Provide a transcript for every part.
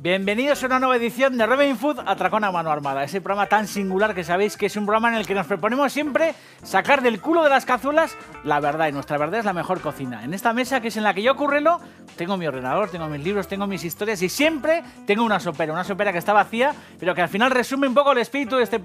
Bienvenidos a una nueva edición de Robin Food Atracón a Mano Armada, ese programa tan singular que sabéis que es un programa en el que nos proponemos siempre sacar del culo de las cazuelas la verdad, y nuestra verdad es la mejor cocina. En esta mesa, que es en la que yo currelo, tengo mi ordenador, tengo mis libros, tengo mis historias y siempre tengo una sopera que está vacía, pero que al final resume un poco el espíritu de este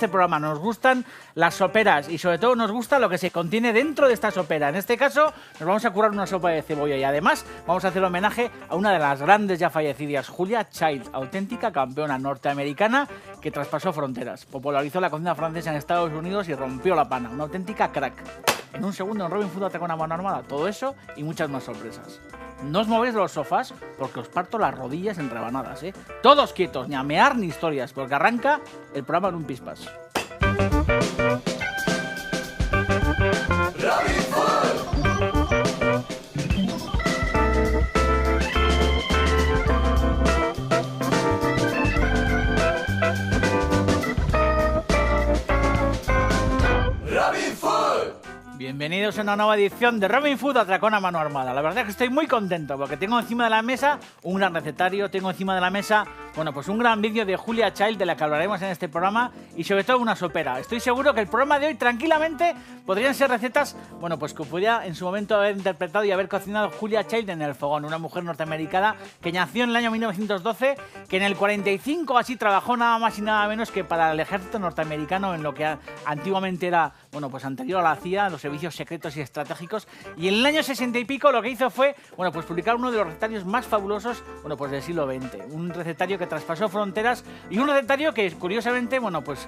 programa. Nos gustan las soperas y sobre todo nos gusta lo que se contiene dentro de esta sopera. En este caso nos vamos a curar una sopa de cebolla y además vamos a hacer homenaje a una de las grandes ya fallecidas, Julia Child, auténtica campeona norteamericana que traspasó fronteras, popularizó la cocina francesa en Estados Unidos y rompió la pana, una auténtica crack. En un segundo en Robin Food Atracón a Mano Armada, todo eso y muchas más sorpresas. No os movéis de los sofás porque os parto las rodillas en rebanadas, ¿eh? Todos quietos, ni a mear ni historias, porque arranca el programa en un pispas. Robin Food. Bienvenidos a una nueva edición de Robin Food Atracón a Mano Armada. La verdad es que estoy muy contento porque tengo encima de la mesa un gran recetario, tengo encima de la mesa, bueno, pues un gran vídeo de Julia Child de la que hablaremos en este programa y sobre todo una sopera. Estoy seguro que el programa de hoy tranquilamente podrían ser recetas, bueno, pues que pudiera en su momento haber interpretado y haber cocinado Julia Child en el fogón, una mujer norteamericana que nació en el año 1912, que en el 45 así trabajó nada más y nada menos que para el ejército norteamericano en lo que antiguamente era, bueno, pues anterior a la CIA, los servicios secretos y estratégicos, y en el año 60 y pico lo que hizo fue, bueno, pues publicar uno de los recetarios más fabulosos, bueno, pues del siglo XX, un recetario que traspasó fronteras y un recetario que curiosamente, bueno, pues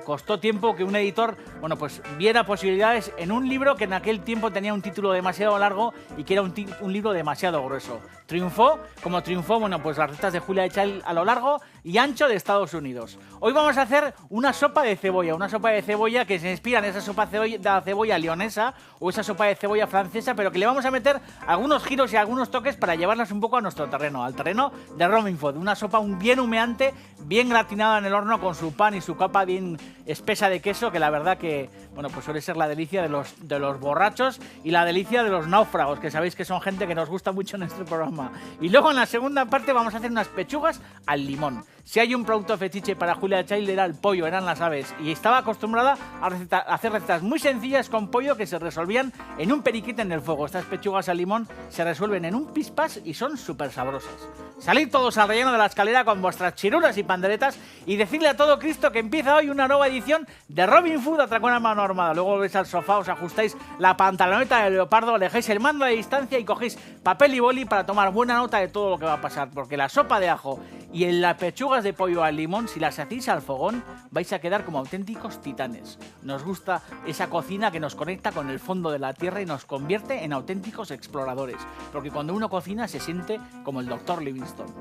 costó tiempo que un editor, bueno, pues viera posibilidades en un libro que en aquel tiempo tenía un título demasiado largo y que era un libro demasiado grueso. Triunfó, como triunfó, bueno, pues las recetas de Julia Child a lo largo y ancho de Estados Unidos. Hoy vamos a hacer una sopa de cebolla que se inspira en esa sopa de la cebolla leonesa o esa sopa de cebolla francesa, pero que le vamos a meter algunos giros y algunos toques para llevarlas un poco a nuestro terreno, al terreno de Robin Food. Una sopa bien humeante, bien gratinada en el horno con su pan y su capa bien espesa de queso, que la verdad que, bueno, pues suele ser la delicia de los borrachos y la delicia de los náufragos, que sabéis que son gente que nos gusta mucho en este programa. Y luego en la segunda parte vamos a hacer unas pechugas al limón. Si hay un producto fetiche para Julia Child era el pollo, eran las aves, y estaba acostumbrada a hacer recetas muy sencillas con pollo que se resolvían en un periquete en el fuego. Estas pechugas al limón se resuelven en un pispas y son súper sabrosas. Salid todos al relleno de la escalera con vuestras chirulas y panderetas y decidle a todo Cristo que empieza hoy una nueva edición de Robin Food Atracón a Mano Armada. Luego volvéis al sofá, os ajustáis la pantaloneta de leopardo, alejáis el mando a distancia y cogéis papel y boli para tomar buena nota de todo lo que va a pasar, porque la sopa de ajo y en las pechugas de pollo al limón, si las hacéis al fogón, vais a quedar como auténticos titanes. Nos gusta esa cocina que nos conecta con el fondo de la tierra y nos convierte en auténticos exploradores, porque cuando uno cocina se siente como el Dr. Livingstone.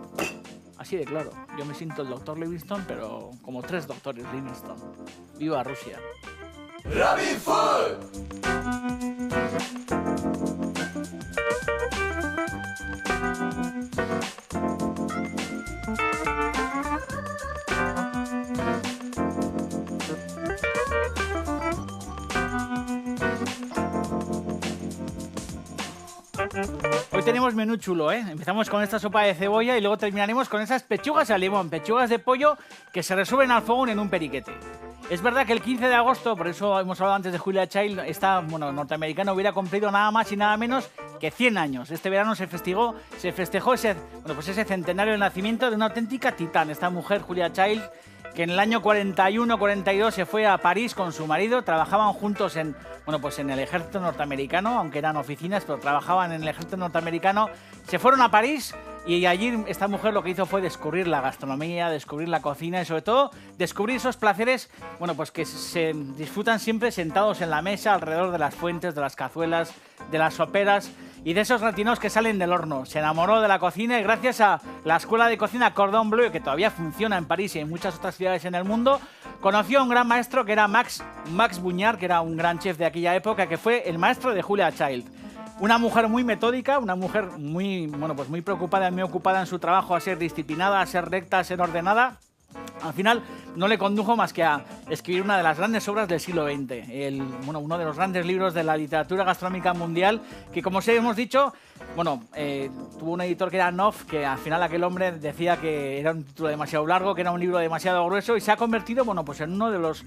Así de claro, yo me siento el Dr. Livingstone, pero como 3 doctores Livingstone. ¡Viva Rusia! Robin Food. Hoy tenemos menú chulo, ¿eh? Empezamos con esta sopa de cebolla y luego terminaremos con esas pechugas al limón, pechugas de pollo que se resuelven al fogón en un periquete. Es verdad que el 15 de agosto, por eso hemos hablado antes de Julia Child, esta, bueno, norteamericana hubiera cumplido nada más y nada menos que 100 años. Este verano se festejó ese centenario de nacimiento de una auténtica titán, esta mujer, Julia Child, que en el año 41-42 se fue a París con su marido, trabajaban juntos en el ejército norteamericano, aunque eran oficinas, pero trabajaban en el ejército norteamericano, se fueron a París y allí esta mujer lo que hizo fue descubrir la gastronomía, descubrir la cocina y sobre todo descubrir esos placeres, bueno, pues que se disfrutan siempre sentados en la mesa, alrededor de las fuentes, de las cazuelas, de las soperas y de esos gratinos que salen del horno. Se enamoró de la cocina y gracias a la escuela de cocina Cordon Bleu, que todavía funciona en París y en muchas otras ciudades en el mundo, conoció a un gran maestro que era Max Bugnard, que era un gran chef de aquella época, que fue el maestro de Julia Child. Una mujer muy metódica, una mujer muy preocupada, muy ocupada en su trabajo, a ser disciplinada, a ser recta, a ser ordenada, al final no le condujo más que a escribir una de las grandes obras del siglo XX, uno de los grandes libros de la literatura gastronómica mundial, que como os hemos dicho, tuvo un editor que era Knopf, que al final aquel hombre decía que era un título demasiado largo, que era un libro demasiado grueso, y se ha convertido en uno de los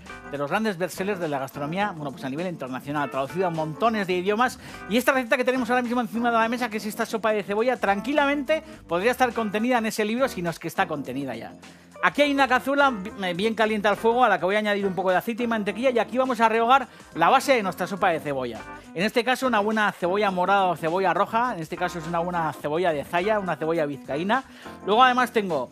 grandes bestsellers de la gastronomía a nivel internacional, traducido a montones de idiomas. Y esta receta que tenemos ahora mismo encima de la mesa, que es esta sopa de cebolla, tranquilamente podría estar contenida en ese libro, si no es que está contenida ya. Aquí hay una cazuela bien caliente al fuego a la que voy a añadir un poco de aceite y mantequilla, y aquí vamos a rehogar la base de nuestra sopa de cebolla. En este caso una buena cebolla morada o cebolla roja, en este caso es una buena cebolla de Zaya, una cebolla vizcaína. Luego además tengo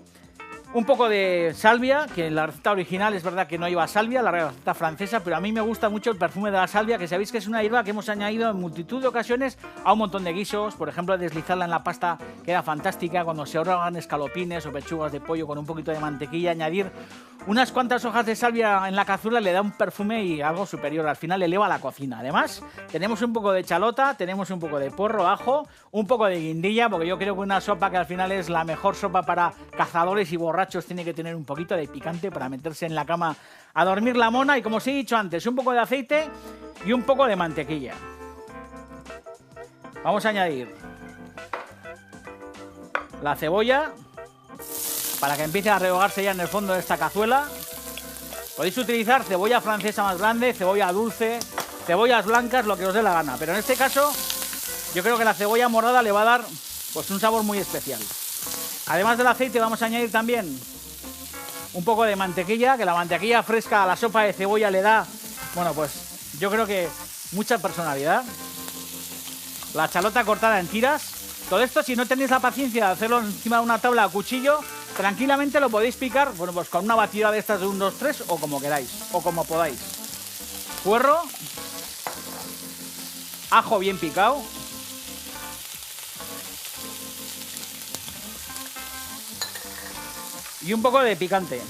un poco de salvia, que en la receta original es verdad que no lleva salvia, la receta francesa, pero a mí me gusta mucho el perfume de la salvia, que sabéis que es una hierba que hemos añadido en multitud de ocasiones a un montón de guisos. Por ejemplo, deslizarla en la pasta queda fantástica cuando se ahogan escalopines o pechugas de pollo con un poquito de mantequilla. Añadir unas cuantas hojas de salvia en la cazuela le da un perfume y algo superior, al final eleva la cocina. Además, tenemos un poco de chalota, tenemos un poco de porro, ajo, un poco de guindilla, porque yo creo que una sopa que al final es la mejor sopa para cazadores y borrachos tiene que tener un poquito de picante para meterse en la cama a dormir la mona. Y como os he dicho antes, un poco de aceite y un poco de mantequilla. Vamos a añadir la cebolla para que empiece a rehogarse ya en el fondo de esta cazuela. Podéis utilizar cebolla francesa más grande, cebolla dulce, cebollas blancas, lo que os dé la gana, pero en este caso yo creo que la cebolla morada le va a dar un sabor muy especial. Además del aceite vamos a añadir también un poco de mantequilla, que la mantequilla fresca a la sopa de cebolla le da, yo creo que mucha personalidad. La chalota cortada en tiras. Todo esto, si no tenéis la paciencia de hacerlo encima de una tabla a cuchillo, tranquilamente lo podéis picar, con una batidora de estas de 1, 2, 3 o como queráis, o como podáis. Puerro, ajo bien picado, y un poco de picante.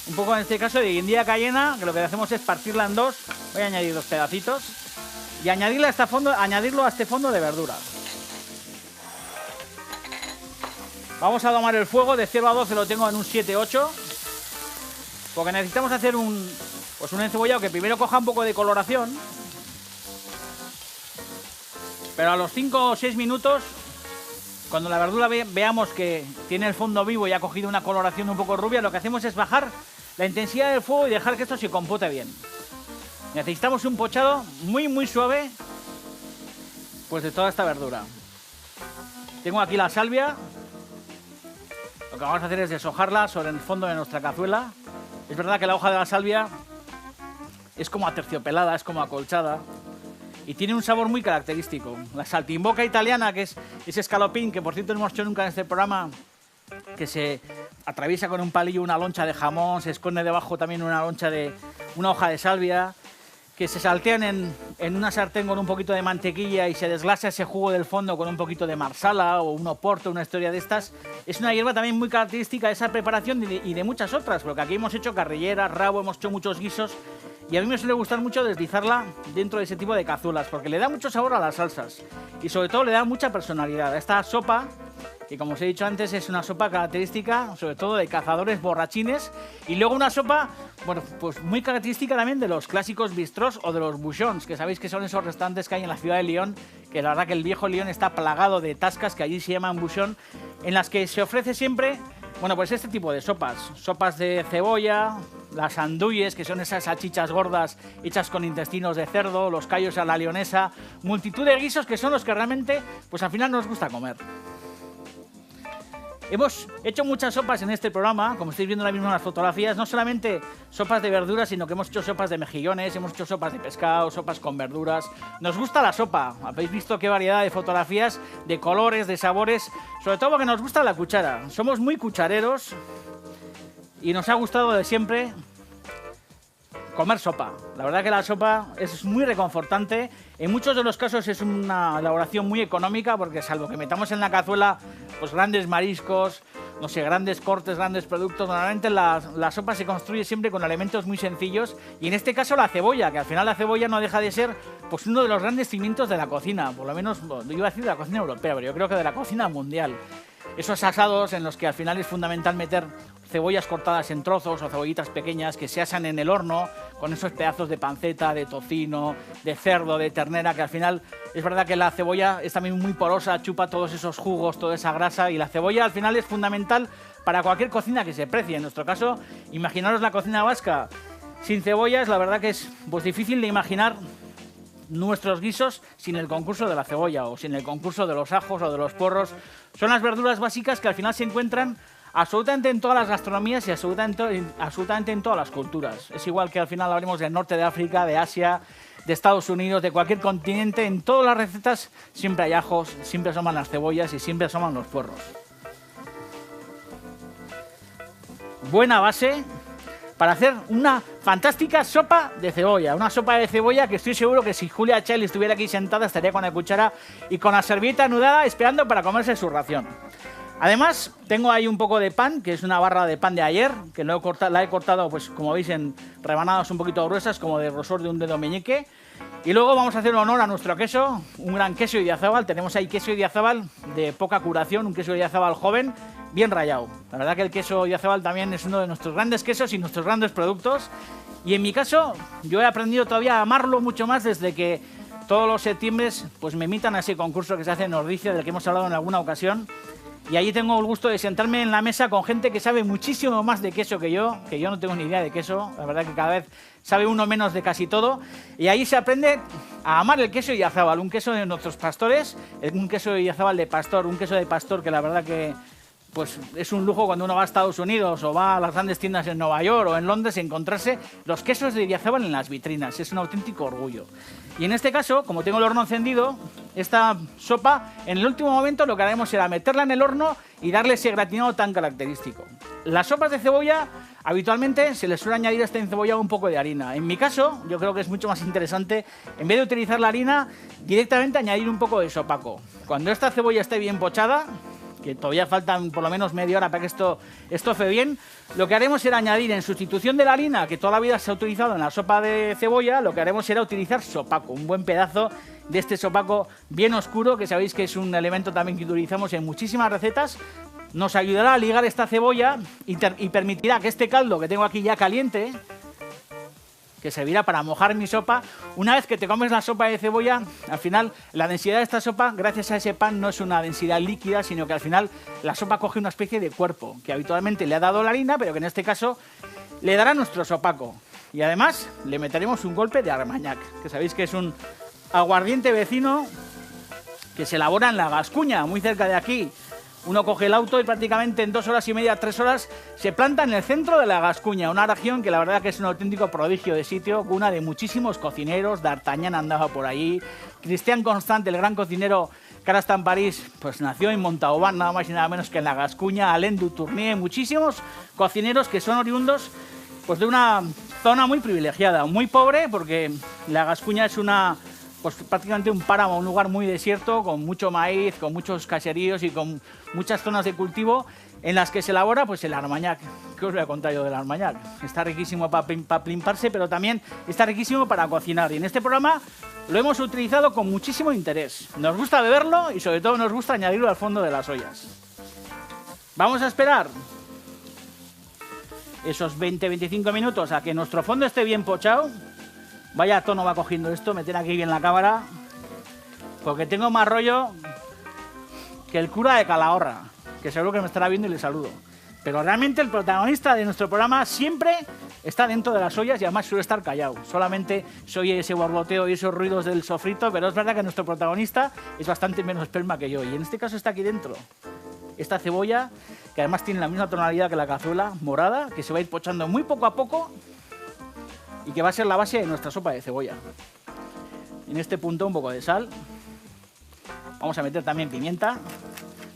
Un poco en este caso de guindilla cayena, que lo que hacemos es partirla en dos. Voy a añadir 2 pedacitos y añadirlo a este fondo de verdura. Vamos a domar el fuego, de 0 a 12 lo tengo en un 7-8, porque necesitamos hacer un encebollado que primero coja un poco de coloración, pero a los 5 o 6 minutos, cuando la verdura veamos que tiene el fondo vivo y ha cogido una coloración un poco rubia, lo que hacemos es bajar la intensidad del fuego y dejar que esto se compote bien. Necesitamos un pochado muy muy suave de toda esta verdura. Tengo aquí la salvia. Lo que vamos a hacer es deshojarla sobre el fondo de nuestra cazuela. Es verdad que la hoja de la salvia es como aterciopelada, es como acolchada y tiene un sabor muy característico. La saltimbocca italiana, que es ese escalopín que por cierto no hemos hecho nunca en este programa, que se atraviesa con un palillo una loncha de jamón, se esconde debajo también una hoja de salvia, que se saltean en una sartén con un poquito de mantequilla y se desglasa ese jugo del fondo con un poquito de marsala o un oporto, una historia de estas. Es una hierba también muy característica de esa preparación y de muchas otras, porque aquí hemos hecho carrilleras, rabo, hemos hecho muchos guisos y a mí me suele gustar mucho deslizarla dentro de ese tipo de cazuelas porque le da mucho sabor a las salsas y sobre todo le da mucha personalidad a esta sopa, que como os he dicho antes es una sopa característica sobre todo de cazadores borrachines, y luego una sopa muy característica también de los clásicos bistrós o de los bouchons, que sabéis que son esos restaurantes que hay en la ciudad de Lyon, que la verdad que el viejo Lyon está plagado de tascas que allí se llaman bouchon, en las que se ofrece siempre este tipo de sopas de cebolla, las andouilles, que son esas salchichas gordas hechas con intestinos de cerdo, los callos a la leonesa, multitud de guisos que son los que realmente al final nos gusta comer. Hemos hecho muchas sopas en este programa, como estáis viendo ahora mismo en las fotografías, no solamente sopas de verduras, sino que hemos hecho sopas de mejillones, hemos hecho sopas de pescado, sopas con verduras. Nos gusta la sopa, habéis visto qué variedad de fotografías, de colores, de sabores, sobre todo porque nos gusta la cuchara. Somos muy cuchareros y nos ha gustado de siempre comer sopa. La verdad que la sopa es muy reconfortante. En muchos de los casos es una elaboración muy económica porque salvo que metamos en la cazuela grandes mariscos, grandes cortes, grandes productos, normalmente la sopa se construye siempre con elementos muy sencillos y en este caso la cebolla, que al final la cebolla no deja de ser uno de los grandes cimientos de la cocina, por lo menos, yo iba a decir de la cocina europea, pero yo creo que de la cocina mundial. esos asados en los que al final es fundamental meter cebollas cortadas en trozos o cebollitas pequeñas que se asan en el horno con esos pedazos de panceta, de tocino, de cerdo, de ternera, que al final es verdad que la cebolla es también muy porosa, chupa todos esos jugos, toda esa grasa, y la cebolla al final es fundamental para cualquier cocina que se precie. En nuestro caso, imaginaros la cocina vasca sin cebollas, la verdad que es pues difícil de imaginar nuestros guisos sin el concurso de la cebolla o sin el concurso de los ajos o de los porros. Son las verduras básicas que al final se encuentran absolutamente en todas las gastronomías y absolutamente en todas las culturas. Es igual que al final hablemos del norte de África, de Asia, de Estados Unidos, de cualquier continente. En todas las recetas siempre hay ajos, siempre asoman las cebollas y siempre asoman los puerros. Buena base para hacer una fantástica sopa de cebolla. Una sopa de cebolla que estoy seguro que si Julia Child estuviera aquí sentada estaría con la cuchara y con la servilleta anudada esperando para comerse su ración. Además, tengo ahí un poco de pan, que es una barra de pan de ayer, que la he cortado, pues como veis, en rebanadas un poquito gruesas, como de grosor de un dedo meñique. Y luego vamos a hacer honor a nuestro queso, un gran queso Idiazábal. Tenemos ahí queso Idiazábal de poca curación, un queso Idiazábal joven, bien rallado. La verdad que el queso Idiazábal también es uno de nuestros grandes quesos y nuestros grandes productos. Y en mi caso, yo he aprendido todavía a amarlo mucho más desde que todos los septiembres pues me invitan a ese concurso que se hace en Ordicia, del que hemos hablado en alguna ocasión. Y allí tengo el gusto de sentarme en la mesa con gente que sabe muchísimo más de queso que yo no tengo ni idea de queso. La verdad que cada vez sabe uno menos de casi todo. Y ahí se aprende a amar el queso Idiazábal, un queso de nuestros pastores, un queso Idiazábal de pastor, un queso de pastor que la verdad que pues es un lujo cuando uno va a Estados Unidos o va a las grandes tiendas en Nueva York o en Londres encontrarse los quesos de Idiazábal en las vitrinas. Es un auténtico orgullo. Y en este caso, como tengo el horno encendido, esta sopa, en el último momento lo que haremos será meterla en el horno y darle ese gratinado tan característico. Las sopas de cebolla, habitualmente se les suele añadir a esta encebollado un poco de harina. En mi caso, yo creo que es mucho más interesante, en vez de utilizar la harina, directamente añadir un poco de sopaco. Cuando esta cebolla esté bien pochada, que todavía faltan por lo menos media hora para que esto estofe bien, lo que haremos será añadir, en sustitución de la harina que toda la vida se ha utilizado en la sopa de cebolla, lo que haremos será utilizar sopaco, un buen pedazo de este sopaco bien oscuro, que sabéis que es un elemento también que utilizamos en muchísimas recetas. Nos ayudará a ligar esta cebolla y permitirá que este caldo que tengo aquí ya caliente, que servirá para mojar mi sopa, una vez que te comes la sopa de cebolla, al final la densidad de esta sopa, gracias a ese pan, no es una densidad líquida, sino que al final la sopa coge una especie de cuerpo, que habitualmente le ha dado la harina, pero que en este caso le dará nuestro sopaco. Y además le meteremos un golpe de Armagnac, que sabéis que es un aguardiente vecino que se elabora en la Gascuña, muy cerca de aquí. Uno coge el auto y prácticamente en 2 horas y media, 3 horas, se planta en el centro de la Gascuña, una región que la verdad que es un auténtico prodigio de sitio, cuna de muchísimos cocineros. D'Artagnan andaba por allí, Christian Constant, el gran cocinero que ahora está en París, pues nació en Montauban, nada más y nada menos que en la Gascuña, Alain Dutournier, muchísimos cocineros que son oriundos pues de una zona muy privilegiada, muy pobre, porque la Gascuña es pues prácticamente un páramo, un lugar muy desierto, con mucho maíz, con muchos caseríos y con muchas zonas de cultivo en las que se elabora pues el Armagnac. ¿Qué os voy a contar yo del Armagnac? Está riquísimo para plimparse, pero también está riquísimo para cocinar. Y en este programa lo hemos utilizado con muchísimo interés. Nos gusta beberlo y sobre todo nos gusta añadirlo al fondo de las ollas. Vamos a esperar esos 20-25 minutos a que nuestro fondo esté bien pochado. Vaya tono va cogiendo esto, meter aquí bien la cámara, porque tengo más rollo que el cura de Calahorra, que seguro que me estará viendo y le saludo. Pero realmente el protagonista de nuestro programa siempre está dentro de las ollas y además suele estar callado. Solamente se oye ese borboteo y esos ruidos del sofrito, pero es verdad que nuestro protagonista es bastante menos esperma que yo. Y en este caso está aquí dentro. Esta cebolla, que además tiene la misma tonalidad que la cazuela, morada, que se va a ir pochando muy poco a poco y que va a ser la base de nuestra sopa de cebolla. En este punto un poco de sal. Vamos a meter también pimienta,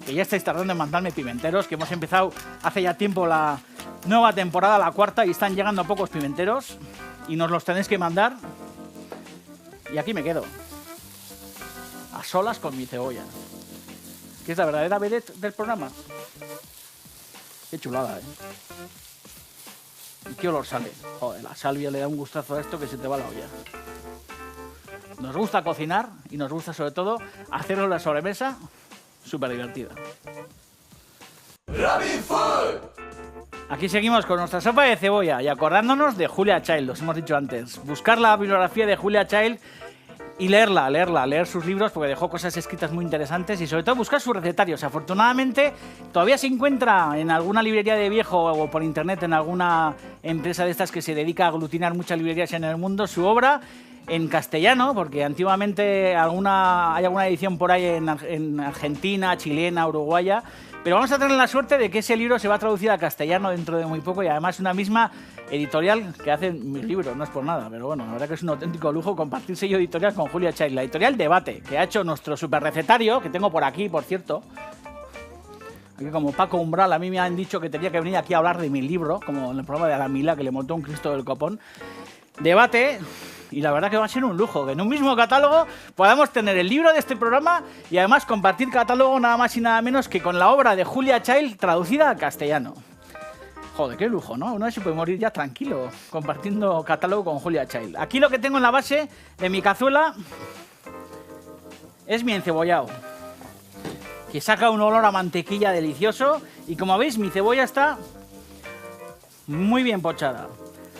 que ya estáis tardando en mandarme pimenteros, que hemos empezado hace ya tiempo la nueva temporada, la 4ª, y están llegando pocos pimenteros y nos los tenéis que mandar. Y aquí me quedo, a solas con mi cebolla, que es la verdadera vedette del programa. Qué chulada, ¿eh? ¿Y qué olor sale? Joder, la salvia le da un gustazo a esto que se te va la olla. Nos gusta cocinar y nos gusta sobre todo hacerlo en la sobremesa súper divertida. Robin Food. Aquí seguimos con nuestra sopa de cebolla y acordándonos de Julia Child, los hemos dicho antes. Buscar la bibliografía de Julia Child y leer sus libros porque dejó cosas escritas muy interesantes y sobre todo buscar sus recetarios. Afortunadamente todavía se encuentra en alguna librería de viejo o por internet en alguna empresa de estas que se dedica a aglutinar muchas librerías en el mundo su obra en castellano, porque antiguamente hay alguna edición por ahí en Argentina, chilena, uruguaya. Pero vamos a tener la suerte de que ese libro se va a traducir al castellano dentro de muy poco y además una misma editorial que hace mis libros, no es por nada, pero bueno, la verdad que es un auténtico lujo compartir sello editorial con Julia Child, la editorial Debate, que ha hecho nuestro super recetario, que tengo por aquí, por cierto. Aquí como Paco Umbral, a mí me han dicho que tenía que venir aquí a hablar de mi libro, como en el programa de Aramila, que le montó un Cristo del Copón. Debate. Y la verdad que va a ser un lujo que en un mismo catálogo podamos tener el libro de este programa y además compartir catálogo nada más y nada menos que con la obra de Julia Child traducida al castellano. Joder, qué lujo, ¿no? Uno se puede morir ya tranquilo compartiendo catálogo con Julia Child. Aquí lo que tengo en la base de mi cazuela es mi encebollado, que saca un olor a mantequilla delicioso y como veis mi cebolla está muy bien pochada.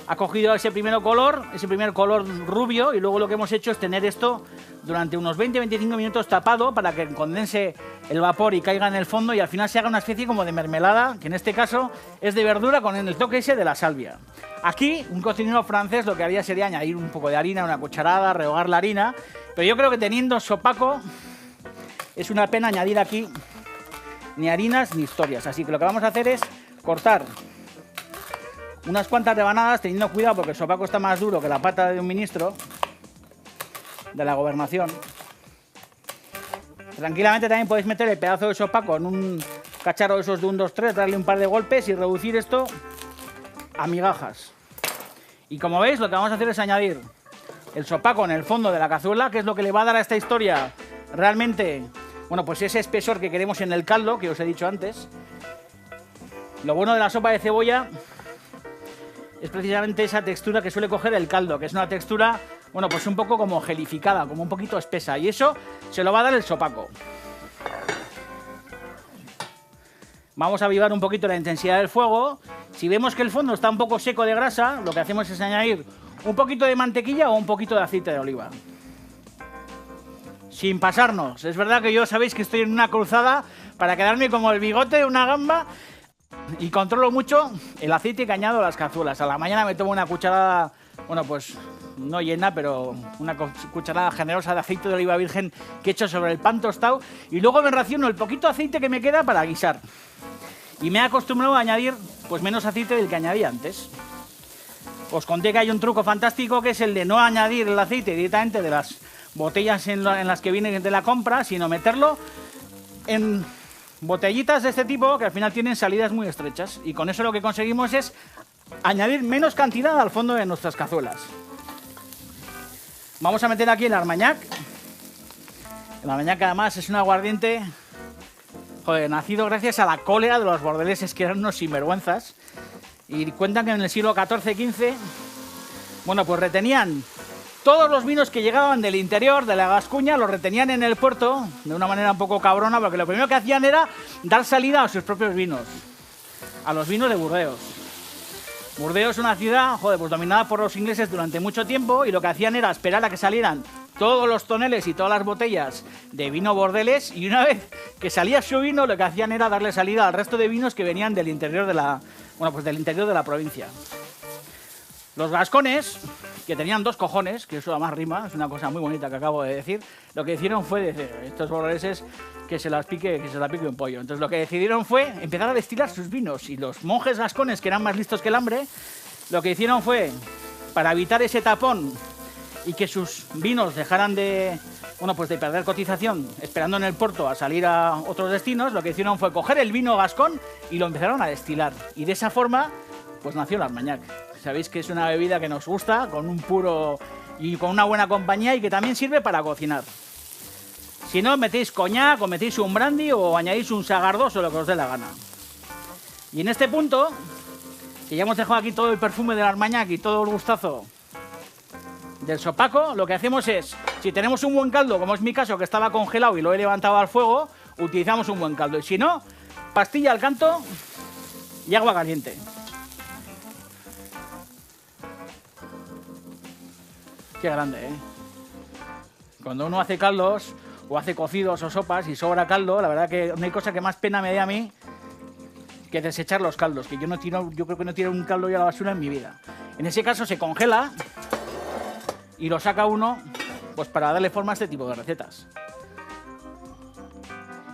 Ha cogido ese primer color rubio y luego lo que hemos hecho es tener esto durante unos 20-25 minutos tapado para que condense el vapor y caiga en el fondo y al final se haga una especie como de mermelada, que en este caso es de verdura con el toque ese de la salvia. Aquí un cocinero francés lo que haría sería añadir un poco de harina, una cucharada, rehogar la harina, pero yo creo que teniendo sopaco es una pena añadir aquí ni harinas ni historias, así que lo que vamos a hacer es cortar unas cuantas rebanadas, teniendo cuidado porque el sopaco está más duro que la pata de un ministro de la gobernación. Tranquilamente también podéis meter el pedazo de sopaco en un cacharro de esos de 1, 2, 3, darle un par de golpes y reducir esto a migajas. Y como veis, lo que vamos a hacer es añadir el sopaco en el fondo de la cazuela, que es lo que le va a dar a esta historia realmente, bueno, pues ese espesor que queremos en el caldo, que os he dicho antes. Lo bueno de la sopa de cebolla es precisamente esa textura que suele coger el caldo, que es una textura, bueno, pues un poco como gelificada, como un poquito espesa, y eso se lo va a dar el sopaco. Vamos a avivar un poquito la intensidad del fuego. Si vemos que el fondo está un poco seco de grasa, lo que hacemos es añadir un poquito de mantequilla o un poquito de aceite de oliva. Sin pasarnos. Es verdad que yo sabéis que estoy en una cruzada para quedarme como el bigote de una gamba. Y controlo mucho el aceite que añado a las cazuelas. A la mañana me tomo una cucharada, bueno, pues no llena, pero una cucharada generosa de aceite de oliva virgen que he hecho sobre el pan tostado. Y luego me raciono el poquito aceite que me queda para guisar. Y me he acostumbrado a añadir pues menos aceite del que añadía antes. Os conté que hay un truco fantástico que es el de no añadir el aceite directamente de las botellas en las que viene de la compra, sino meterlo en botellitas de este tipo que al final tienen salidas muy estrechas y con eso lo que conseguimos es añadir menos cantidad al fondo de nuestras cazuelas. Vamos a meter aquí el Armagnac. El Armagnac además es un aguardiente, joder, nacido gracias a la cólera de los bordeleses, que eran unos sinvergüenzas, y cuentan que en el siglo XIV-XV, bueno, pues retenían todos los vinos que llegaban del interior, de la Gascuña, los retenían en el puerto de una manera un poco cabrona, porque lo primero que hacían era dar salida a sus propios vinos, a los vinos de Burdeos. Burdeos es una ciudad, joder, pues dominada por los ingleses durante mucho tiempo, y lo que hacían era esperar a que salieran todos los toneles y todas las botellas de vino bordeles, y una vez que salía su vino, lo que hacían era darle salida al resto de vinos que venían del interior de la, bueno, pues del interior de la provincia. Los gascones, que tenían 2 cojones, que eso además rima, es una cosa muy bonita que acabo de decir, lo que hicieron fue decir, estos bordeleses que se la pique un pollo. Entonces lo que decidieron fue empezar a destilar sus vinos, y los monjes gascones, que eran más listos que el hambre, lo que hicieron fue, para evitar ese tapón y que sus vinos dejaran de, bueno, pues de perder cotización esperando en el puerto a salir a otros destinos, lo que hicieron fue coger el vino gascón y lo empezaron a destilar. Y de esa forma, pues nació el Armagnac. Sabéis que es una bebida que nos gusta, con un puro y con una buena compañía, y que también sirve para cocinar. Si no, metéis coñac o metéis un brandy o añadís un sagardós o lo que os dé la gana. Y en este punto, que ya hemos dejado aquí todo el perfume del Armagnac y todo el gustazo del sopaco, lo que hacemos es, si tenemos un buen caldo, como es mi caso, que estaba congelado y lo he levantado al fuego, utilizamos un buen caldo. Y si no, pastilla al canto y agua caliente. Qué grande, ¿eh? Cuando uno hace caldos o hace cocidos o sopas y sobra caldo, la verdad que no hay cosa que más pena me dé a mí que desechar los caldos, que yo creo que no tiro un caldo yo a la basura en mi vida. En ese caso se congela y lo saca uno pues para darle forma a este tipo de recetas.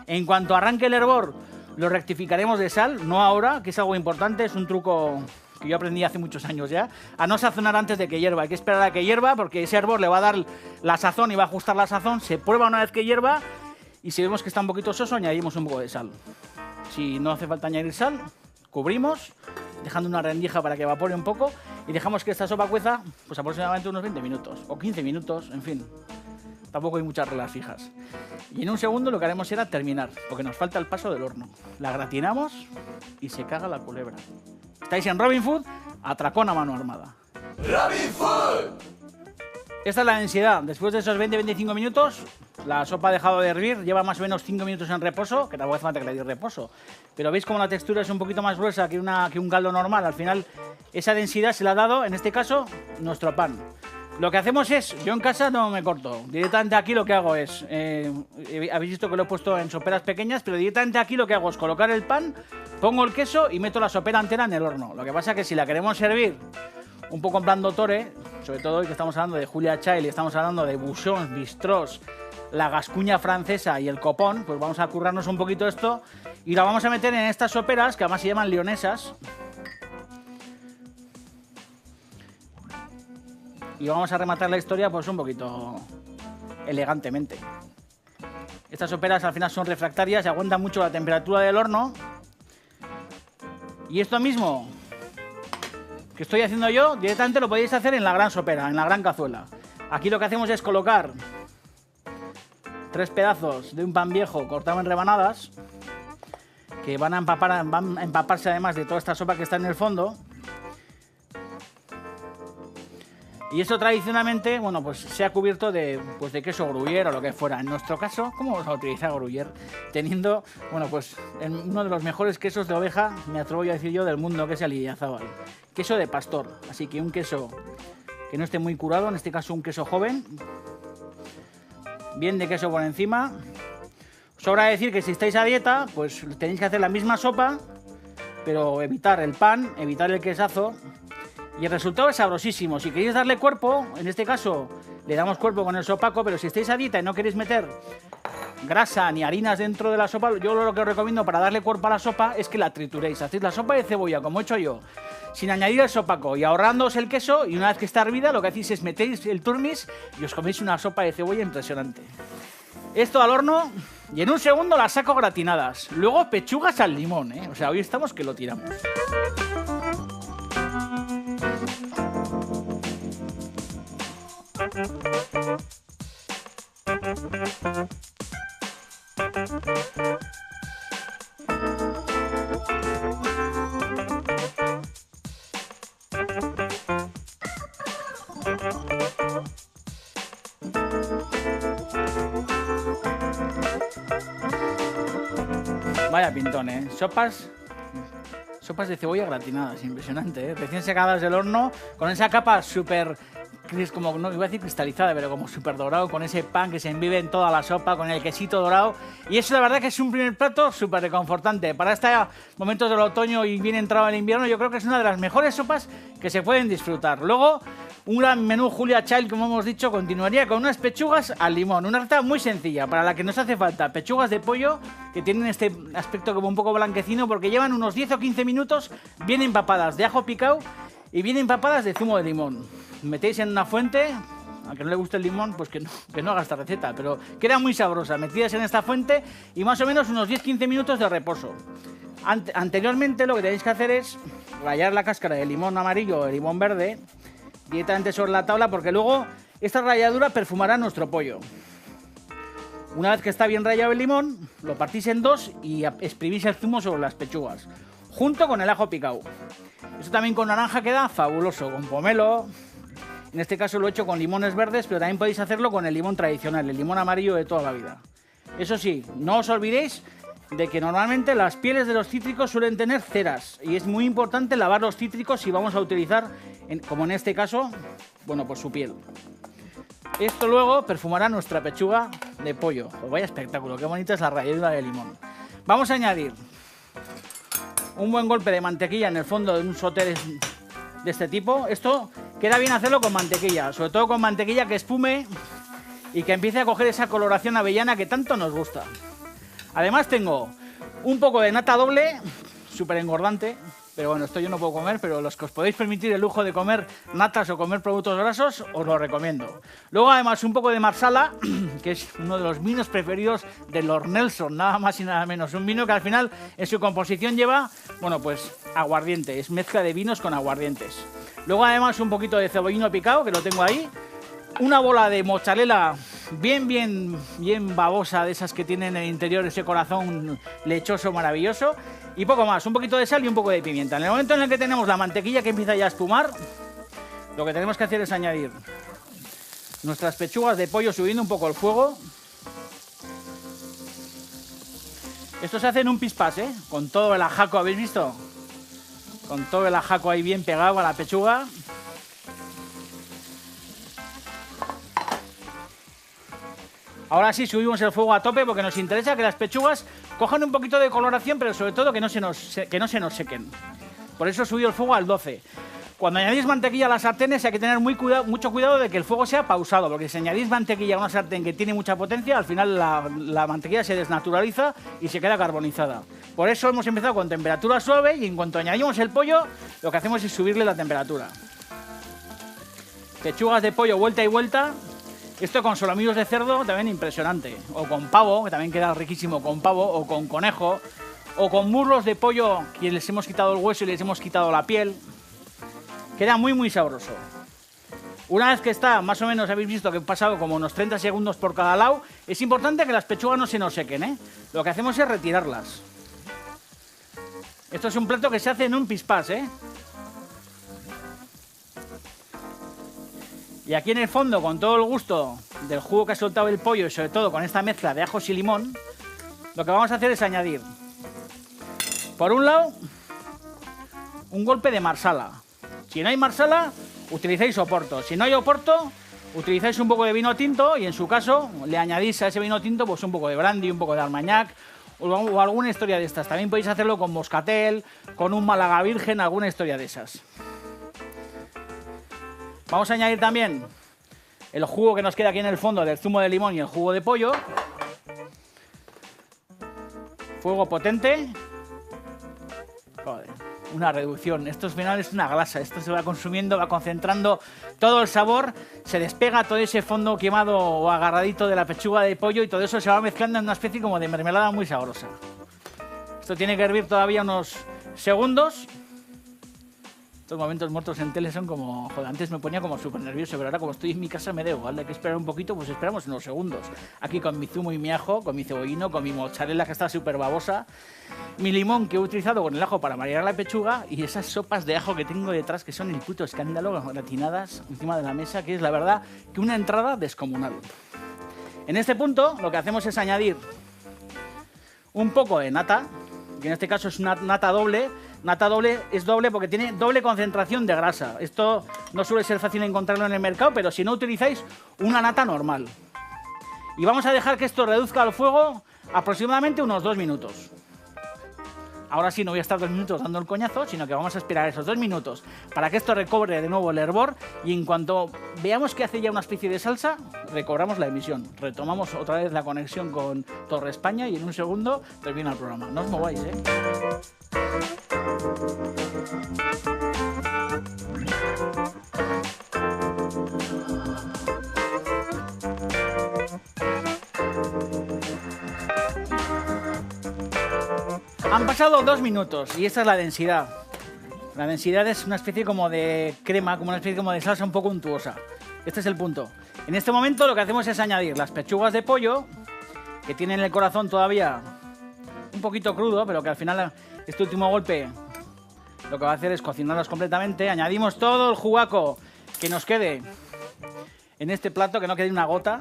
En cuanto arranque el hervor, lo rectificaremos de sal, no ahora, que es algo importante, es un truco que yo aprendí hace muchos años ya, a no sazonar antes de que hierva. Hay que esperar a que hierva porque ese hervor le va a dar la sazón y va a ajustar la sazón. Se prueba una vez que hierva y si vemos que está un poquito soso, añadimos un poco de sal. Si no hace falta añadir sal, cubrimos, dejando una rendija para que evapore un poco y dejamos que esta sopa cueza pues aproximadamente unos 20 minutos o 15 minutos, en fin. Tampoco hay muchas reglas fijas. Y en un segundo lo que haremos será terminar, porque nos falta el paso del horno. La gratinamos y se caga la culebra. Estáis en Robin Food, atracón a mano armada. Robin Food. Esta es la densidad. Después de esos 20-25 minutos, la sopa ha dejado de hervir, lleva más o menos 5 minutos en reposo, que tampoco hace falta que le dé reposo. Pero veis como la textura es un poquito más gruesa que un caldo normal. Al final, esa densidad se la ha dado, en este caso, nuestro pan. Lo que hacemos es, yo en casa no me corto, directamente aquí lo que hago es, habéis visto que lo he puesto en soperas pequeñas, pero directamente aquí lo que hago es colocar el pan, pongo el queso y meto la sopera entera en el horno. Lo que pasa es que si la queremos servir un poco en plan dottore, sobre todo hoy que estamos hablando de Julia Child y estamos hablando de bouchons, bistrós, la gascuña francesa y el copón, pues vamos a currarnos un poquito esto y la vamos a meter en estas soperas que además se llaman leonesas. Y vamos a rematar la historia pues un poquito elegantemente. Estas soperas al final son refractarias y aguantan mucho la temperatura del horno. Y esto mismo que estoy haciendo yo, directamente lo podéis hacer en la gran sopera, en la gran cazuela. Aquí lo que hacemos es colocar 3 pedazos de un pan viejo cortado en rebanadas, que van a empaparse además de toda esta sopa que está en el fondo. Y eso tradicionalmente, bueno, pues se ha cubierto de queso gruyère o lo que fuera. En nuestro caso, ¿cómo vamos a utilizar gruyère? Teniendo, bueno, pues uno de los mejores quesos de oveja, me atrevo yo a decir yo, del mundo, que es el Idiazábal. Queso de pastor, así que un queso que no esté muy curado, en este caso un queso joven. Bien de queso por encima. Sobra decir que si estáis a dieta, pues tenéis que hacer la misma sopa, pero evitar el pan, evitar el quesazo. Y el resultado es sabrosísimo. Si queréis darle cuerpo, en este caso le damos cuerpo con el sopaco, pero si estáis a dieta y no queréis meter grasa ni harinas dentro de la sopa, yo lo que os recomiendo para darle cuerpo a la sopa es que la trituréis. Hacéis la sopa de cebolla, como he hecho yo, sin añadir el sopaco y ahorrándoos el queso, y una vez que está hervida lo que hacéis es metéis el turmis y os coméis una sopa de cebolla impresionante. Esto al horno y en un segundo las saco gratinadas. Luego pechugas al limón, ¿eh? O sea, hoy estamos que lo tiramos. Vaya pintón, ¿eh? Sopas de cebolla gratinadas, impresionante, ¿eh? Recién sacadas del horno, con esa capa súper, como, no iba a decir cristalizada, pero como súper dorado, con ese pan que se embibe en toda la sopa, con el quesito dorado. Y eso la verdad que es un primer plato súper reconfortante. Para estos momentos del otoño y bien entrado el invierno, yo creo que es una de las mejores sopas que se pueden disfrutar. Luego, un gran menú Julia Child, como hemos dicho, continuaría con unas pechugas al limón. Una receta muy sencilla, para la que nos hace falta pechugas de pollo, que tienen este aspecto como un poco blanquecino, porque llevan unos 10 o 15 minutos bien empapadas de ajo picado y bien empapadas de zumo de limón. Metéis en una fuente, aunque no le guste el limón, pues que no haga esta receta, pero queda muy sabrosa. Metidas en esta fuente y más o menos unos 10-15 minutos de reposo. Anteriormente lo que tenéis que hacer es rallar la cáscara de limón amarillo o de limón verde directamente sobre la tabla, porque luego esta ralladura perfumará nuestro pollo. Una vez que está bien rallado el limón, lo partís en dos y exprimís el zumo sobre las pechugas, junto con el ajo picado. Eso también con naranja queda fabuloso, con pomelo. En este caso lo he hecho con limones verdes, pero también podéis hacerlo con el limón tradicional, el limón amarillo de toda la vida. Eso sí, no os olvidéis de que normalmente las pieles de los cítricos suelen tener ceras y es muy importante lavar los cítricos si vamos a utilizar, como en este caso, bueno, pues su piel. Esto luego perfumará nuestra pechuga de pollo. Pues vaya espectáculo, qué bonita es la ralladura de limón. Vamos a añadir un buen golpe de mantequilla en el fondo de un sauté de este tipo. Esto queda bien hacerlo con mantequilla, sobre todo con mantequilla que espume y que empiece a coger esa coloración avellana que tanto nos gusta. Además tengo un poco de nata doble, súper engordante, pero bueno, esto yo no puedo comer, pero los que os podéis permitir el lujo de comer natas o comer productos grasos, os lo recomiendo. Luego además un poco de marsala, que es uno de los vinos preferidos de Lord Nelson, nada más y nada menos. Un vino que al final en su composición lleva, bueno, pues aguardiente, es mezcla de vinos con aguardientes. Luego además un poquito de cebollino picado, que lo tengo ahí. Una bola de mozzarella bien babosa, de esas que tienen en el interior ese corazón lechoso maravilloso. Y poco más, un poquito de sal y un poco de pimienta. En el momento en el que tenemos la mantequilla que empieza ya a espumar, lo que tenemos que hacer es añadir nuestras pechugas de pollo subiendo un poco el fuego. Esto se hace en un pispás, ¿eh? Con todo el ajaco, ¿habéis visto? Con todo el ajaco ahí bien pegado a la pechuga. Ahora sí subimos el fuego a tope porque nos interesa que las pechugas cojan un poquito de coloración, pero sobre todo que no se nos sequen. Por eso subí el fuego al 12. Cuando añadís mantequilla a las sartenes hay que tener mucho cuidado de que el fuego sea pausado, porque si añadís mantequilla a una sartén que tiene mucha potencia, al final la mantequilla se desnaturaliza y se queda carbonizada. Por eso hemos empezado con temperatura suave y en cuanto añadimos el pollo, lo que hacemos es subirle la temperatura. Pechugas de pollo vuelta y vuelta. Esto con solomillos de cerdo también impresionante. O con pavo, que también queda riquísimo con pavo, o con conejo, o con muslos de pollo que les hemos quitado el hueso y les hemos quitado la piel. Queda muy sabroso. Una vez que está, más o menos habéis visto que he pasado como unos 30 segundos por cada lado, es importante que las pechugas no se nos sequen, ¿eh? Lo que hacemos es retirarlas. Esto es un plato que se hace en un pispás, ¿eh? Y aquí en el fondo, con todo el gusto del jugo que ha soltado el pollo y sobre todo con esta mezcla de ajos y limón, lo que vamos a hacer es añadir, por un lado, un golpe de marsala. Si no hay marsala, utilizáis oporto. Si no hay oporto, utilizáis un poco de vino tinto y en su caso le añadís a ese vino tinto pues un poco de brandy, un poco de armagnac o alguna historia de estas. También podéis hacerlo con moscatel, con un Málaga virgen, alguna historia de esas. Vamos a añadir también el jugo que nos queda aquí en el fondo del zumo de limón y el jugo de pollo. Fuego potente. Joder, una reducción. Esto al final es una glasa. Esto se va consumiendo, va concentrando todo el sabor. Se despega todo ese fondo quemado o agarradito de la pechuga de pollo y todo eso se va mezclando en una especie como de mermelada muy sabrosa. Esto tiene que hervir todavía unos segundos. Estos momentos muertos en tele son como... Joder, antes me ponía como súper nervioso, pero ahora como estoy en mi casa me da igual. Hay que esperar un poquito, pues esperamos unos segundos. Aquí con mi zumo y mi ajo, con mi cebollino, con mi mozzarella que está súper babosa, mi limón que he utilizado con el ajo para marear la pechuga y esas sopas de ajo que tengo detrás que son el puto escándalo, gratinadas encima de la mesa, que es la verdad que una entrada descomunal. En este punto lo que hacemos es añadir un poco de nata, que en este caso es una nata doble. Nata doble es doble porque tiene doble concentración de grasa. Esto no suele ser fácil encontrarlo en el mercado, pero si no utilizáis una nata normal. Y vamos a dejar que esto reduzca al fuego aproximadamente unos 2 minutos. Ahora sí, no voy a estar 2 minutos dando el coñazo, sino que vamos a esperar esos 2 minutos para que esto recobre de nuevo el hervor y en cuanto veamos que hace ya una especie de salsa, recobramos la emisión. Retomamos otra vez la conexión con Torre España y en un segundo termina el programa. No os mováis, ¿eh? Han pasado 2 minutos y esta es la densidad. La densidad es una especie como de crema, como una especie como de salsa un poco untuosa. Este es el punto. En este momento lo que hacemos es añadir las pechugas de pollo, que tienen el corazón todavía un poquito crudo, pero que al final este último golpe lo que va a hacer es cocinarlas completamente. Añadimos todo el jugaco que nos quede en este plato, que no quede una gota.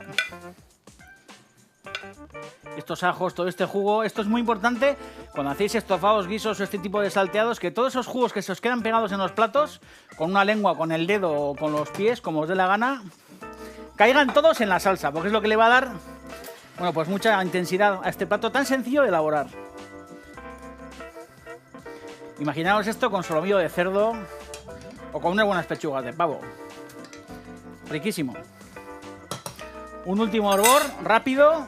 estos ajos, todo este jugo. Esto es muy importante cuando hacéis estofados, guisos o este tipo de salteados, que todos esos jugos que se os quedan pegados en los platos, con una lengua, con el dedo o con los pies, como os dé la gana, caigan todos en la salsa, porque es lo que le va a dar, bueno, pues mucha intensidad a este plato tan sencillo de elaborar. Imaginaos esto con solomillo de cerdo o con unas buenas pechugas de pavo. Riquísimo. Un último hervor, rápido.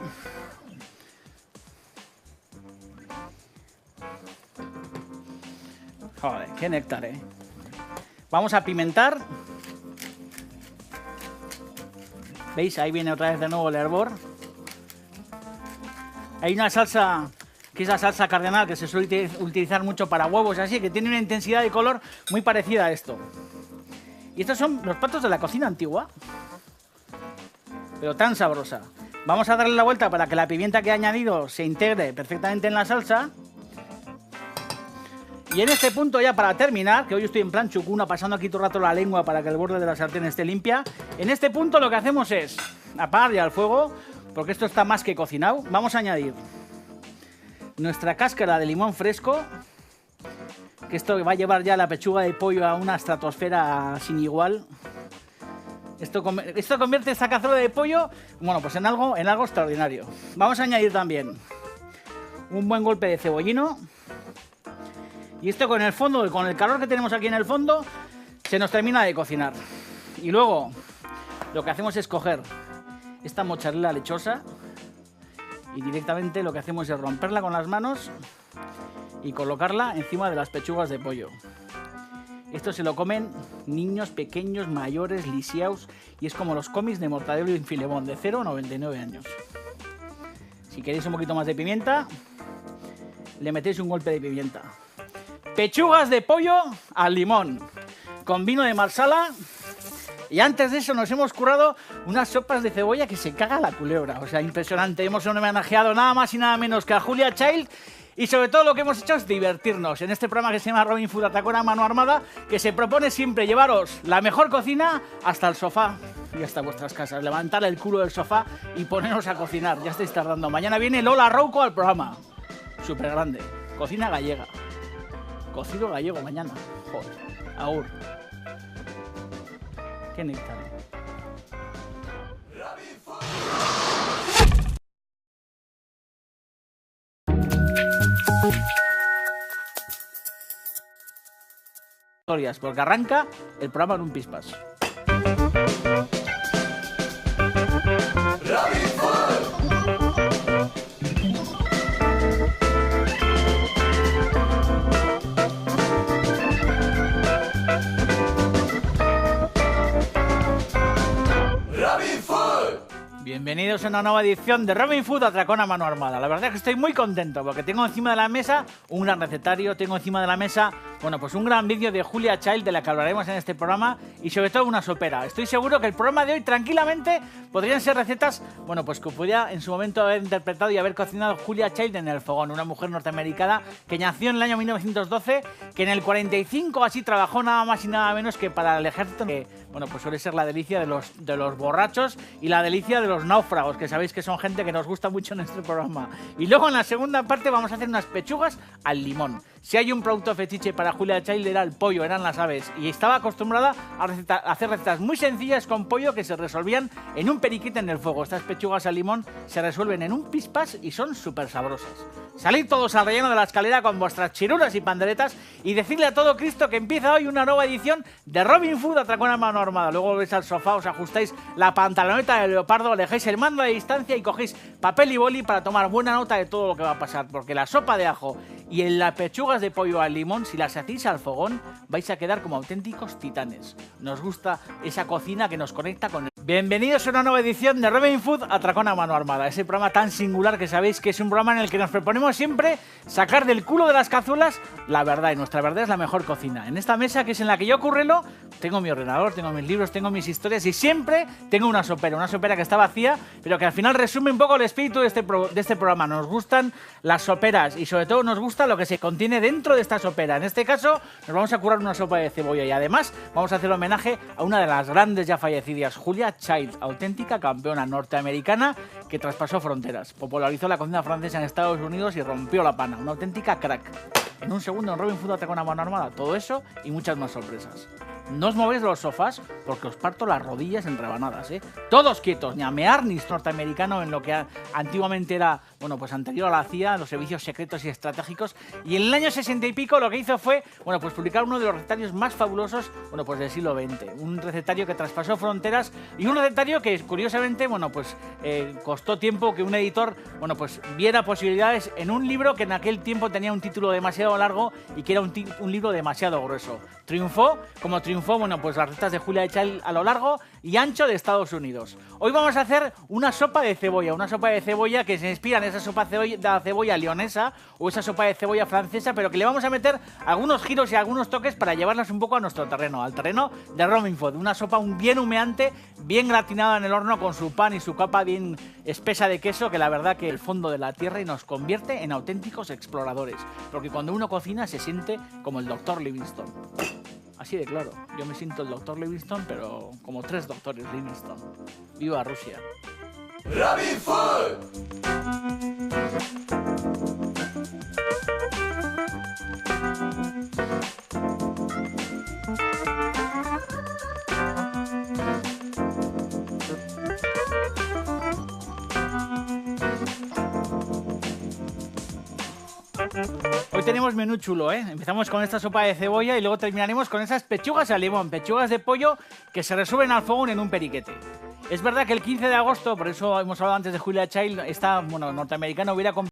Joder, qué néctar, ¿eh? Vamos a pimentar. ¿Veis? Ahí viene otra vez de nuevo el hervor. Hay una salsa, que es la salsa cardenal, que se suele utilizar mucho para huevos y así, que tiene una intensidad de color muy parecida a esto. Y estos son los platos de la cocina antigua, pero tan sabrosa. Vamos a darle la vuelta para que la pimienta que he añadido se integre perfectamente en la salsa. Y en este punto, ya para terminar, que hoy estoy en plan chucuna, pasando aquí todo el rato la lengua para que el borde de la sartén esté limpia, en este punto lo que hacemos es apagar ya el fuego, porque esto está más que cocinado. Vamos a añadir nuestra cáscara de limón fresco, que esto va a llevar ya la pechuga de pollo a una estratosfera sin igual. Esto convierte esta cazuela de pollo, bueno, pues en algo extraordinario. Vamos a añadir también un buen golpe de cebollino. Y esto con el fondo, con el calor que tenemos aquí en el fondo, se nos termina de cocinar. Y luego lo que hacemos es coger esta mozzarella lechosa y directamente lo que hacemos es romperla con las manos y colocarla encima de las pechugas de pollo. Esto se lo comen niños pequeños, mayores, lisiados, y es como los cómics de Mortadelo y Filemón, de 0 a 99 años. Si queréis un poquito más de pimienta, le metéis un golpe de pimienta. Pechugas de pollo al limón, con vino de Marsala. Y antes de eso nos hemos currado unas sopas de cebolla que se caga la culebra. O sea, impresionante. Hemos homenajeado nada más y nada menos que a Julia Child. Y sobre todo lo que hemos hecho es divertirnos en este programa que se llama Robin Food Atracón a Mano Armada, que se propone siempre llevaros la mejor cocina hasta el sofá y hasta vuestras casas. Levantar el culo del sofá y ponernos a cocinar. Ya estáis tardando. Mañana viene Lola Rouco al programa. Súper grande. Cocina gallega. Cocido gallego mañana. Joder. Agur. Qué néctar. Historias, porque arranca el programa en un pispas. Bienvenidos a una nueva edición de Robin Food Atracón a Mano Armada. La verdad es que estoy muy contento porque tengo encima de la mesa un gran recetario, tengo encima de la mesa, bueno, pues un gran vídeo de Julia Child de la que hablaremos en este programa y sobre todo una sopera. Estoy seguro que el programa de hoy tranquilamente podrían ser recetas, bueno, pues que podría en su momento haber interpretado y haber cocinado Julia Child en el fogón, una mujer norteamericana que nació en el año 1912, que en el 45 así trabajó nada más y nada menos que para el ejército, que, bueno, pues suele ser la delicia de los borrachos y la delicia de los náufragos, que sabéis que son gente que nos gusta mucho en este programa. Y luego en la segunda parte vamos a hacer unas pechugas al limón. Si hay un producto fetiche para Julia Child era el pollo, eran las aves, y estaba acostumbrada a hacer recetas muy sencillas con pollo que se resolvían en un periquete en el fuego. Estas pechugas al limón se resuelven en un pispas y son súper sabrosas. Salid todos al relleno de la escalera con vuestras chirulas y panderetas y decirle a todo Cristo que empieza hoy una nueva edición de Robin Food Atracón a Mano Armada. Luego volvéis al sofá, os ajustáis la pantaloneta de leopardo, alejáis el mando a distancia y cogéis papel y boli para tomar buena nota de todo lo que va a pasar, porque la sopa de ajo y en las pechugas de pollo al limón, si las hacéis al fogón, vais a quedar como auténticos titanes. Nos gusta esa cocina que nos conecta con el... Bienvenidos a una nueva edición de Robin Food Atracón a Mano Armada, ese programa tan singular que sabéis que es un programa en el que nos proponemos siempre sacar del culo de las cazuelas la verdad, y nuestra verdad es la mejor cocina. En esta mesa, que es en la que yo currelo, tengo mi ordenador, tengo mis libros, tengo mis historias y siempre tengo una sopera que está vacía, pero que al final resume un poco el espíritu de este programa. Nos gustan las soperas y sobre todo nos gusta lo que se contiene dentro de esta sopera. En este caso nos vamos a currar una sopa de cebolla y además vamos a hacer homenaje a una de las grandes ya fallecidas, Julia Julia Child, auténtica campeona norteamericana que traspasó fronteras. Popularizó la cocina francesa en Estados Unidos y rompió la pana. Una auténtica crack. En un segundo en Robin Food Atracón a mano armada. Todo eso y muchas más sorpresas. No os movéis de los sofás porque os parto las rodillas en rebanadas, ¿eh? Todos quietos, ni a mear ni norteamericano en lo que antiguamente era, bueno, pues anterior a la CIA, los servicios secretos y estratégicos. Y en el año 60 y pico lo que hizo fue, bueno, pues publicar uno de los recetarios más fabulosos, bueno, pues del siglo XX. Un recetario que traspasó fronteras y un recetario que, curiosamente, bueno, pues costó tiempo que un editor, bueno, pues viera posibilidades en un libro que en aquel tiempo tenía un título demasiado largo y que era un libro demasiado grueso. Triunfó, como triunfó, bueno, pues las recetas de Julia Child a lo largo y ancho de Estados Unidos. Hoy vamos a hacer una sopa de cebolla que se inspira en esa sopa de cebolla leonesa o esa sopa de cebolla francesa, pero que le vamos a meter algunos giros y algunos toques para llevarlas un poco a nuestro terreno, al terreno de Robin Food. Una sopa bien humeante, bien gratinada en el horno con su pan y su capa bien espesa de queso, que la verdad que el fondo de la tierra y nos convierte en auténticos exploradores, porque cuando uno cocina se siente como el Dr. Livingstone. Así de claro, yo me siento el Dr. Livingstone, pero como 3 doctores Livingstone. ¡Viva Rusia! Robin Food. Hoy tenemos menú chulo, ¿eh? Empezamos con esta sopa de cebolla y luego terminaremos con esas pechugas al limón, pechugas de pollo que se resuelven al fuego en un periquete. Es verdad que el 15 de agosto, por eso hemos hablado antes de Julia Child, esta, bueno, norteamericana hubiera